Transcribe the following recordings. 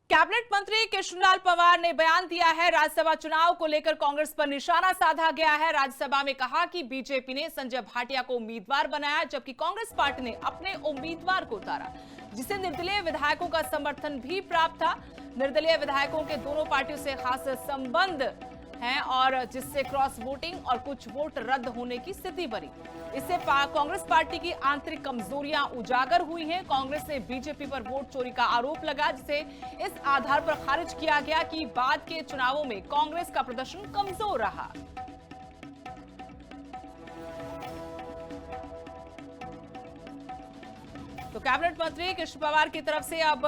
Cabinet मंत्री कृष्णलाल पंवार ने बयान दिया है। राज्यसभा चुनाव को लेकर कांग्रेस पर निशाना साधा गया है। राज्यसभा में कहा कि बीजेपी ने संजय भाटिया को उम्मीदवार बनाया, जबकि कांग्रेस पार्टी ने अपने उम्मीदवार को उतारा, जिसे निर्दलीय विधायकों का समर्थन भी प्राप्त था। निर्दलीय विधायकों के दोनों पार्टियों से खास संबंध हैं और जिससे क्रॉस वोटिंग और कुछ वोट रद्द होने की स्थिति बनी। इससे कांग्रेस पार्टी की आंतरिक कमजोरियां उजागर हुई हैं। कांग्रेस ने बीजेपी पर वोट चोरी का आरोप लगा, जिसे इस आधार पर खारिज किया गया कि बाद के चुनावों में कांग्रेस का प्रदर्शन कमजोर रहा। तो कैबिनेट मंत्री कृष्ण पंवार की तरफ से अब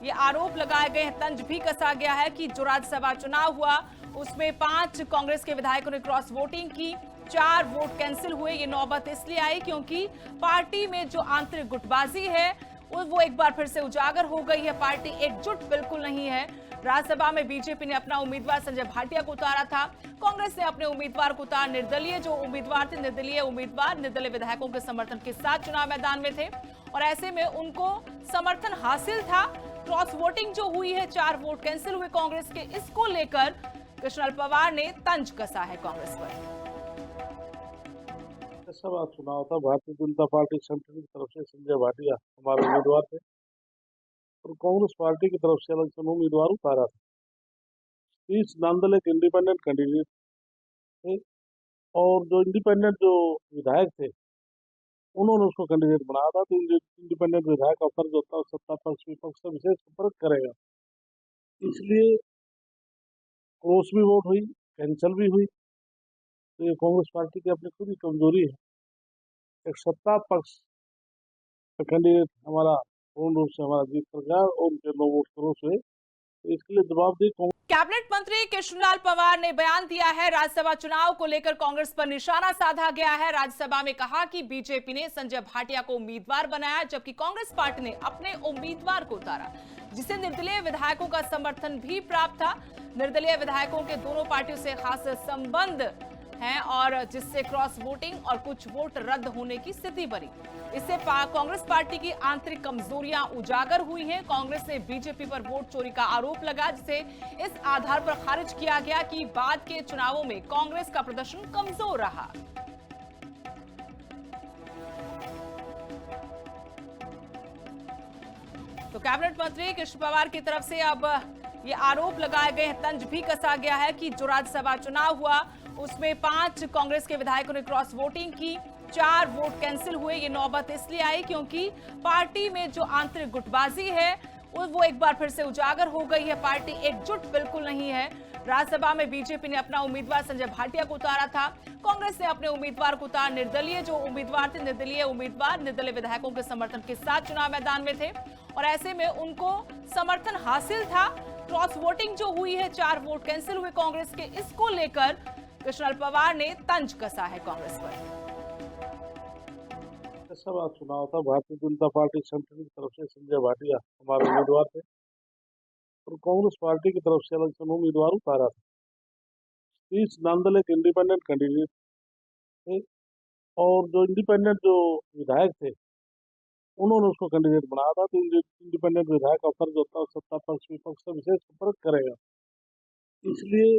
ये आरोप लगाए गए हैं, तंज भी कसा गया है कि जो राज्यसभा चुनाव हुआ उसमें 5 कांग्रेस के विधायकों ने क्रॉस वोटिंग की, 4 वोट कैंसिल हुए। ये नौबत इसलिए आई क्योंकि पार्टी में जो आंतरिक गुटबाजी है वो एक बार फिर से उजागर हो गई है। पार्टी एकजुट बिल्कुल नहीं है। राज्यसभा में बीजेपी ने अपना उम्मीदवार संजय भाटिया को उतारा था, कांग्रेस ने अपने उम्मीदवार को उतारा। निर्दलीय जो उम्मीदवार थे, निर्दलीय उम्मीदवार निर्दलीय विधायकों के समर्थन के साथ चुनाव मैदान में थे और ऐसे में उनको समर्थन हासिल था। क्रॉस वोटिंग जो हुई है, 4 वोट कैंसिल हुए कांग्रेस के, इसको लेकर कृष्णलाल पंवार ने तंज कसा है कांग्रेस पर। लोकसभा चुनाव था। भारतीय जनता पार्टी सेंट्रल की तरफ से संजय भाटिया हमारे उम्मीदवार थे और कांग्रेस पार्टी की तरफ से अलग से उम्मीदवार उतारा था। इस नामदल एक इंडिपेंडेंट कैंडिडेट थे और जो इंडिपेंडेंट जो विधायक थे उन्होंने उसको कैंडिडेट बनाया था। तो इंडिपेंडेंट विधायक का फर्ज होता है सत्ता पक्ष विपक्ष का विशेष संपर्क करेगा, इसलिए क्रॉस भी वोट हुई, कैंसिल भी हुई। तो ये कांग्रेस पार्टी की अपनी खुद ही कमजोरी है। एक सत्ता पक्ष का कैंडिडेट हमारा पूर्ण रूप से हमारा जीत कर गया और उनके 9 वोट क्रॉस हुए, तो इसके लिए जवाबदेही। कैबिनेट मंत्री कृष्णलाल पंवार ने बयान दिया है। राज्यसभा चुनाव को लेकर कांग्रेस पर निशाना साधा गया है। राज्यसभा में कहा कि बीजेपी ने संजय भाटिया को उम्मीदवार बनाया, जबकि कांग्रेस पार्टी ने अपने उम्मीदवार को उतारा, जिसे निर्दलीय विधायकों का समर्थन भी प्राप्त था। निर्दलीय विधायकों के दोनों पार्टियों से खास संबंध हैं और जिससे क्रॉस वोटिंग और कुछ वोट रद्द होने की स्थिति बनी। इससे कांग्रेस पार्टी की आंतरिक कमजोरियां उजागर हुई हैं। कांग्रेस ने बीजेपी पर वोट चोरी का आरोप लगा, जिसे इस आधार पर खारिज किया गया कि बाद के चुनावों में कांग्रेस का प्रदर्शन कमजोर रहा। तो कैबिनेट मंत्री कृष्ण पंवार की तरफ से अब ये आरोप लगाए गए हैं, तंज भी कसा गया है कि जो राज्यसभा चुनाव हुआ उसमें 5 कांग्रेस के विधायकों ने क्रॉस वोटिंग की, 4 वोट कैंसिल हुए। ये नौबत इसलिए आई क्योंकि पार्टी में जो आंतरिक गुटबाजी है वो एक बार फिर से उजागर हो गई है। पार्टी एकजुट बिल्कुल नहीं है। राज्यसभा में बीजेपी ने अपना उम्मीदवार संजय भाटिया को उतारा था, कांग्रेस ने अपने उम्मीदवार को उतारा। निर्दलीय जो उम्मीदवार थे, निर्दलीय उम्मीदवार निर्दलीय विधायकों के समर्थन के साथ चुनाव मैदान में थे और ऐसे में उनको समर्थन हासिल था। क्रॉस वोटिंग जो हुई है, 4 वोट कैंसिल हुए कांग्रेस के, इसको लेकर कृष्णलाल पंवार ने तंज कसा है कांग्रेस पर। लोकसभा चुनाव था। भारतीय जनता पार्टी सेंट्रल की तरफ से संजय भाटिया हमारे उम्मीदवार थे और कांग्रेस पार्टी की तरफ से अलग से उम्मीदवार उतारा था। इस नामदल एक इंडिपेंडेंट कैंडिडेट थे और जो इंडिपेंडेंट जो विधायक थे उन्होंने उसको कैंडिडेट बनाया था। तो इंडिपेंडेंट विधायक का फर्ज होता है सत्ता पक्ष विपक्ष का विशेष संपर्क करेगा, इसलिए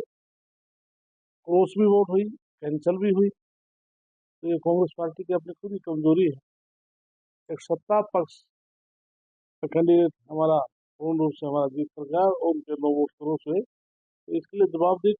क्रॉस भी वोट हुई, कैंसिल भी हुई। तो ये कांग्रेस पार्टी की अपनी खुद ही कमजोरी है। एक सत्ता पक्ष का कैंडिडेट हमारा पूर्ण रूप से हमारा जीत कर गया और उनके 9 वोट क्रॉस हुए, तो इसके लिए जवाबदेही